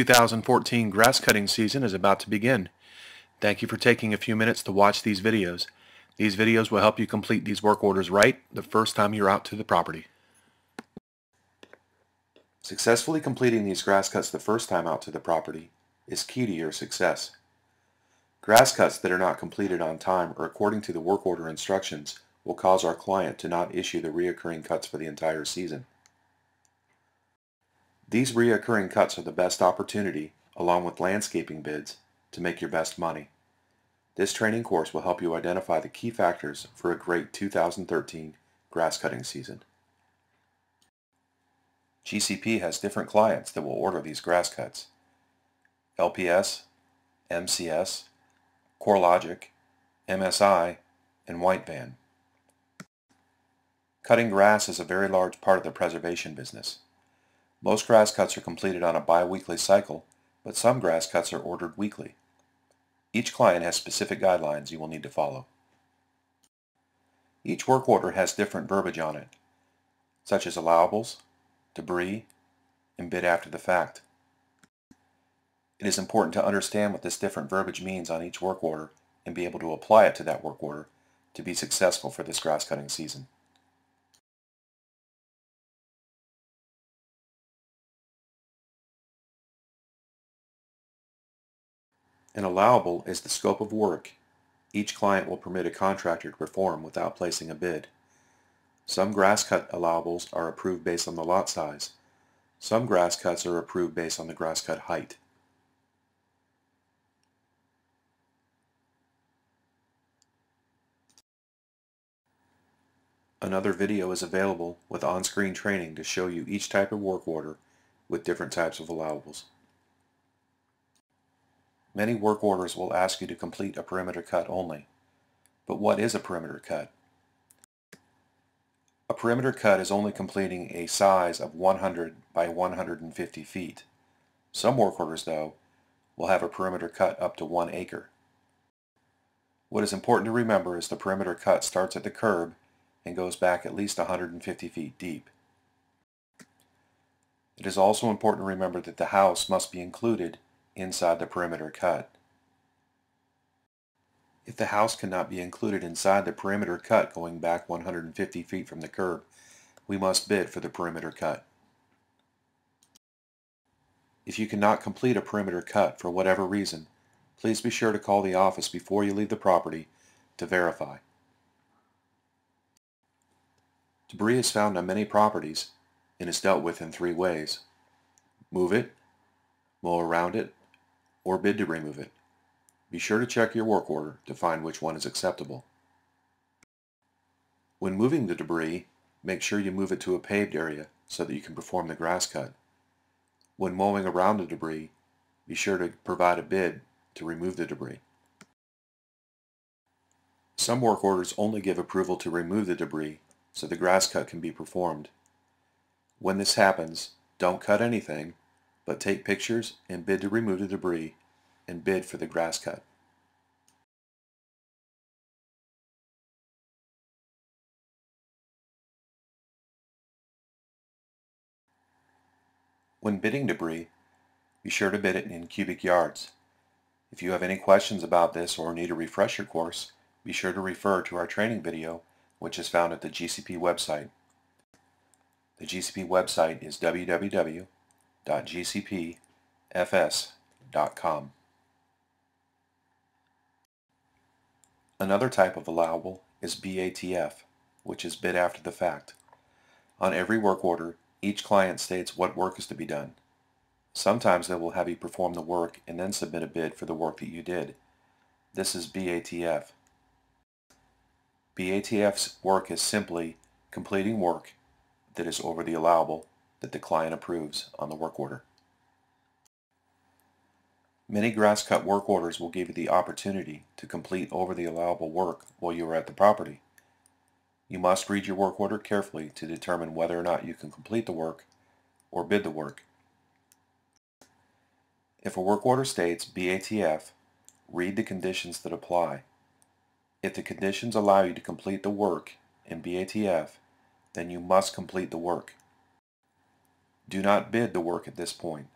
2014 grass cutting season is about to begin. Thank you for taking a few minutes to watch these videos. These videos will help you complete these work orders right the first time you're out to the property. Successfully completing these grass cuts the first time out to the property is key to your success. Grass cuts that are not completed on time or according to the work order instructions will cause our client to not issue the reoccurring cuts for the entire season. These reoccurring cuts are the best opportunity, along with landscaping bids, to make your best money. This training course will help you identify the key factors for a great 2013 grass cutting season. GCP has different clients that will order these grass cuts: LPS, MCS, CoreLogic, MSI, and White Van. Cutting grass is a very large part of the preservation business. Most grass cuts are completed on a bi-weekly cycle, but some grass cuts are ordered weekly. Each client has specific guidelines you will need to follow. Each work order has different verbiage on it, such as allowables, debris, and bid after the fact. It is important to understand what this different verbiage means on each work order and be able to apply it to that work order to be successful for this grass cutting season. An allowable is the scope of work each client will permit a contractor to perform without placing a bid. Some grass cut allowables are approved based on the lot size. Some grass cuts are approved based on the grass cut height. Another video is available with on-screen training to show you each type of work order with different types of allowables. Many work orders will ask you to complete a perimeter cut only. But what is a perimeter cut? A perimeter cut is only completing a size of 100 by 150 feet. Some work orders, though, will have a perimeter cut up to 1 acre. What is important to remember is the perimeter cut starts at the curb and goes back at least 150 feet deep. It is also important to remember that the house must be included inside the perimeter cut. If the house cannot be included inside the perimeter cut going back 150 feet from the curb, we must bid for the perimeter cut. If you cannot complete a perimeter cut for whatever reason, please be sure to call the office before you leave the property to verify. Debris is found on many properties and is dealt with in 3 ways: move it, mow around it, or bid to remove it. Be sure to check your work order to find which one is acceptable. When moving the debris, make sure you move it to a paved area so that you can perform the grass cut. When mowing around the debris, be sure to provide a bid to remove the debris. Some work orders only give approval to remove the debris so the grass cut can be performed. When this happens, don't cut anything, but take pictures and bid to remove the debris and bid for the grass cut. When bidding debris, be sure to bid it in cubic yards. If you have any questions about this or need a refresher course, be sure to refer to our training video, which is found at the GCP website. The GCP website is www.gcpfs.com. Another type of allowable is BATF, which is bid after the fact. On every work order, each client states what work is to be done. Sometimes they will have you perform the work and then submit a bid for the work that you did. This is BATF. BATF's work is simply completing work that is over the allowable that the client approves on the work order. Many grass cut work orders will give you the opportunity to complete over the allowable work while you are at the property. You must read your work order carefully to determine whether or not you can complete the work or bid the work. If a work order states BATF, read the conditions that apply. If the conditions allow you to complete the work in BATF, then you must complete the work. Do not bid the work at this point.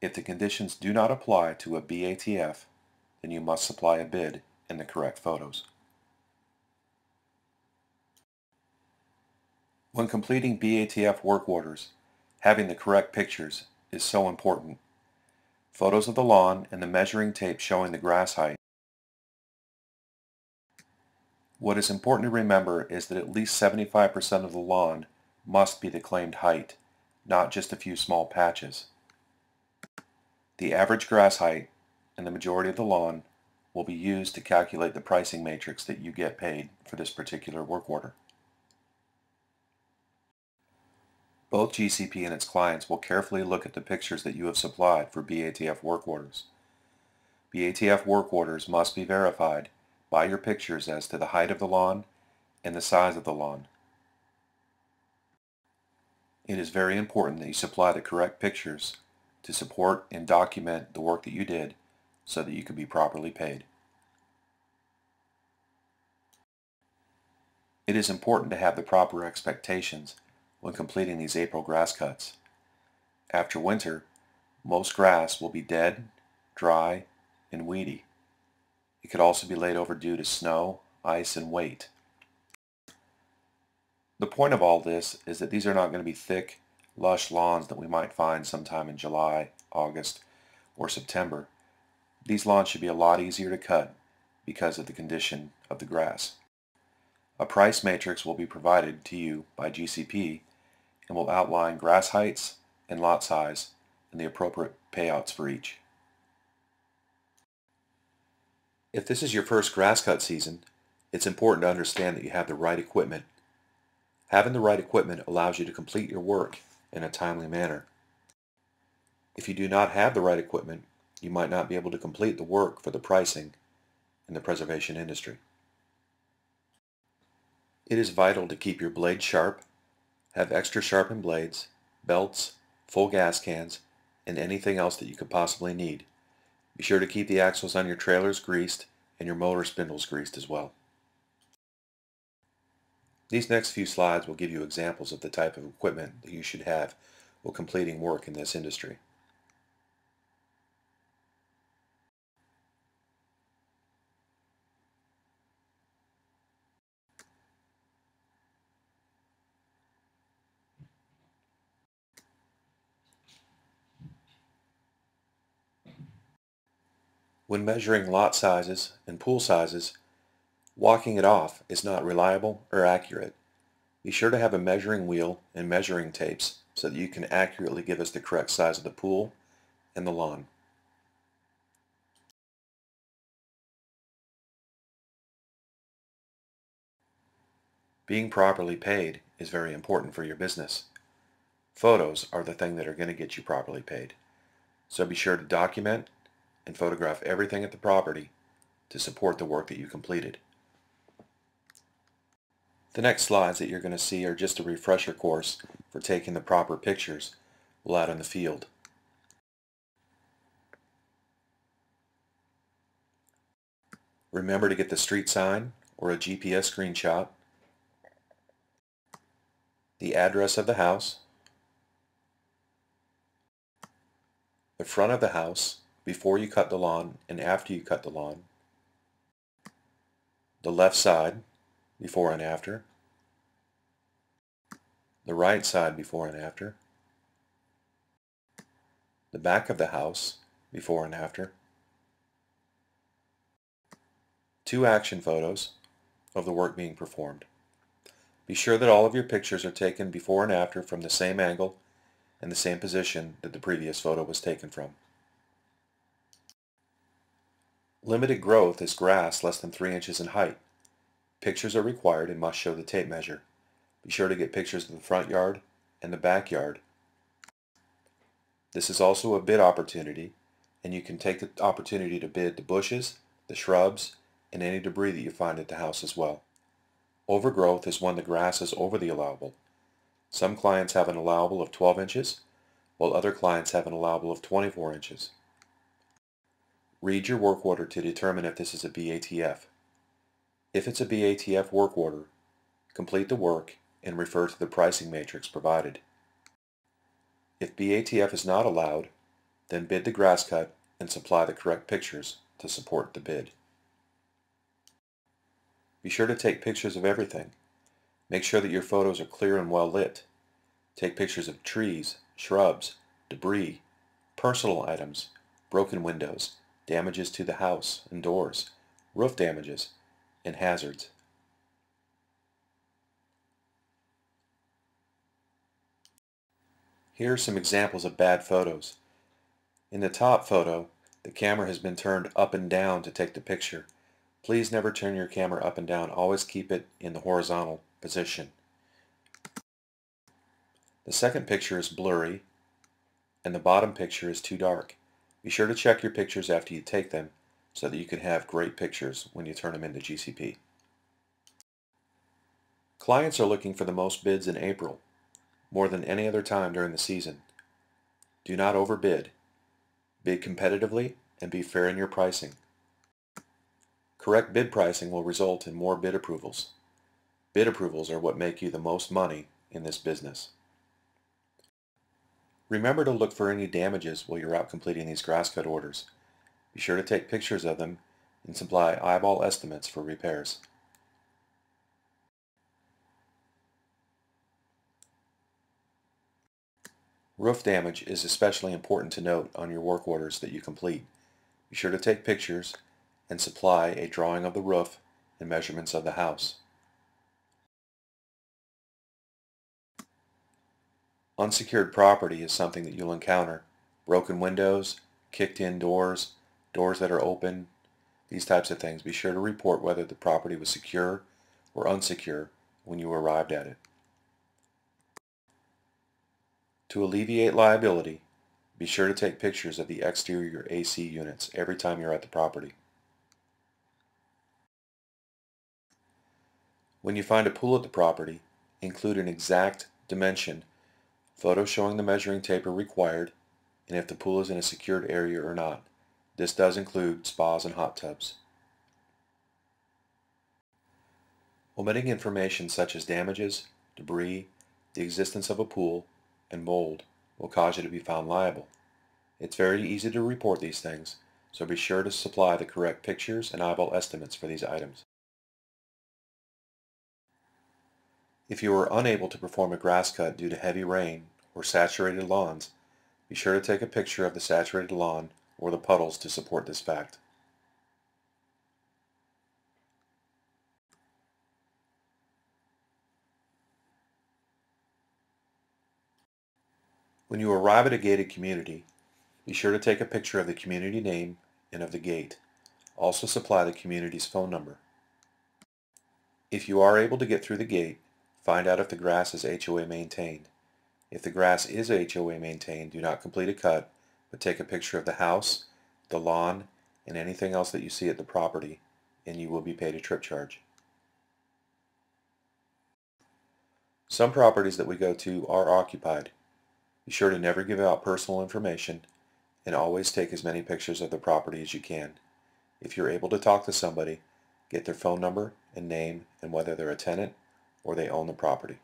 If the conditions do not apply to a BATF, then you must supply a bid and the correct photos. When completing BATF work orders, having the correct pictures is so important. Photos of the lawn and the measuring tape showing the grass height. What is important to remember is that at least 75% of the lawn must be the claimed height, not just a few small patches. The average grass height and the majority of the lawn will be used to calculate the pricing matrix that you get paid for this particular work order. Both GCP and its clients will carefully look at the pictures that you have supplied for BATF work orders. BATF work orders must be verified by your pictures as to the height of the lawn and the size of the lawn. It is very important that you supply the correct pictures to support and document the work that you did so that you can be properly paid. It is important to have the proper expectations when completing these April grass cuts. After winter, most grass will be dead, dry, and weedy. It could also be laid over due to snow, ice, and weight. The point of all this is that these are not going to be thick, lush lawns that we might find sometime in July, August, or September. These lawns should be a lot easier to cut because of the condition of the grass. A price matrix will be provided to you by GCP and will outline grass heights and lot size and the appropriate payouts for each. If this is your first grass cut season, it's important to understand that you have the right equipment. Having the right equipment allows you to complete your work in a timely manner. If you do not have the right equipment, you might not be able to complete the work for the pricing in the preservation industry. It is vital to keep your blades sharp, have extra sharpened blades, belts, full gas cans, and anything else that you could possibly need. Be sure to keep the axles on your trailers greased and your motor spindles greased as well. These next few slides will give you examples of the type of equipment that you should have while completing work in this industry. When measuring lot sizes and pool sizes, walking it off is not reliable or accurate. Be sure to have a measuring wheel and measuring tapes so that you can accurately give us the correct size of the pool and the lawn. Being properly paid is very important for your business. Photos are the thing that are going to get you properly paid. So be sure to document and photograph everything at the property to support the work that you completed. The next slides that you're going to see are just a refresher course for taking the proper pictures while out in the field. Remember to get the street sign or a GPS screenshot, the address of the house, the front of the house before you cut the lawn and after you cut the lawn, the left side before and after, the right side before and after, the back of the house before and after, 2 action photos of the work being performed. Be sure that all of your pictures are taken before and after from the same angle and the same position that the previous photo was taken from. Limited growth is grass less than 3 inches in height. Pictures are required and must show the tape measure. Be sure to get pictures of the front yard and the backyard. This is also a bid opportunity, and you can take the opportunity to bid the bushes, the shrubs, and any debris that you find at the house as well. Overgrowth is when the grass is over the allowable. Some clients have an allowable of 12 inches, while other clients have an allowable of 24 inches. Read your work order to determine if this is a BATF. If it's a BATF work order, complete the work and refer to the pricing matrix provided. If BATF is not allowed, Then bid the grass cut and supply the correct pictures to support the bid. Be sure to take pictures of everything. Make sure that your photos are clear and well lit. Take pictures of trees, shrubs, debris, personal items, broken windows, damages to the house and doors, roof damages, and hazards. Here are some examples of bad photos. In the top photo, the camera has been turned up and down to take the picture. Please never turn your camera up and down. Always keep it in the horizontal position. The second picture is blurry, and the bottom picture is too dark. Be sure to check your pictures after you take them so that you can have great pictures when you turn them into GCP. Clients are looking for the most bids in April, more than any other time during the season. Do not overbid. Bid competitively and be fair in your pricing. Correct bid pricing will result in more bid approvals. Bid approvals are what make you the most money in this business. Remember to look for any damages while you're out completing these grass cut orders. Be sure to take pictures of them and supply eyeball estimates for repairs. Roof damage is especially important to note on your work orders that you complete. Be sure to take pictures and supply a drawing of the roof and measurements of the house. Unsecured property is something that you'll encounter. Broken windows, kicked-in doors, doors that are open, these types of things. Be sure to report whether the property was secure or unsecure when you arrived at it. To alleviate liability, be sure to take pictures of the exterior AC units every time you're at the property. When you find a pool at the property, include an exact dimension, photos showing the measuring tape are required, and if the pool is in a secured area or not. This does include spas and hot tubs. Omitting information such as damages, debris, the existence of a pool, and mold will cause you to be found liable. It's very easy to report these things, so be sure to supply the correct pictures and eyeball estimates for these items. If you are unable to perform a grass cut due to heavy rain or saturated lawns, be sure to take a picture of the saturated lawn or the puddles to support this fact. When you arrive at a gated community, be sure to take a picture of the community name and of the gate. Also supply the community's phone number. If you are able to get through the gate, find out if the grass is HOA maintained. If the grass is HOA maintained, do not complete a cut, but take a picture of the house, the lawn, and anything else that you see at the property, and you will be paid a trip charge. Some properties that we go to are occupied. Be sure to never give out personal information and always take as many pictures of the property as you can. If you're able to talk to somebody, get their phone number and name and whether they're a tenant or they own the property.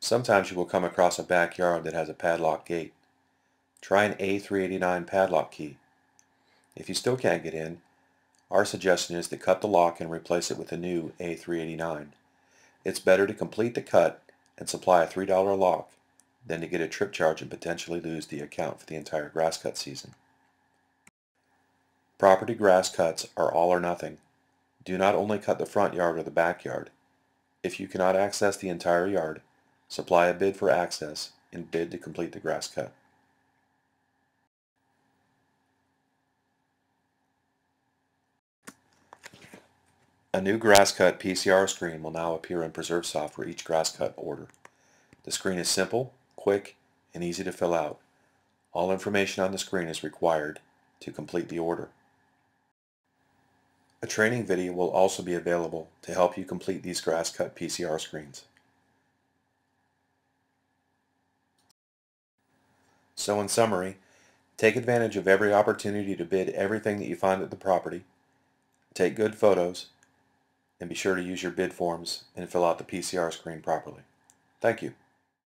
Sometimes you will come across a backyard that has a padlock gate. Try an A389 padlock key. If you still can't get in, our suggestion is to cut the lock and replace it with a new A389. It's better to complete the cut and supply a $3 lock than to get a trip charge and potentially lose the account for the entire grass cut season. Property grass cuts are all or nothing. Do not only cut the front yard or the backyard. If you cannot access the entire yard, supply a bid for access and bid to complete the grass cut. A new grass cut PCR screen will now appear in PreserveSoft for each grass cut order. The screen is simple, quick, and easy to fill out. All information on the screen is required to complete the order. A training video will also be available to help you complete these grass cut PCR screens. So in summary, take advantage of every opportunity to bid everything that you find at the property, take good photos, and be sure to use your bid forms and fill out the PCR screen properly. Thank you.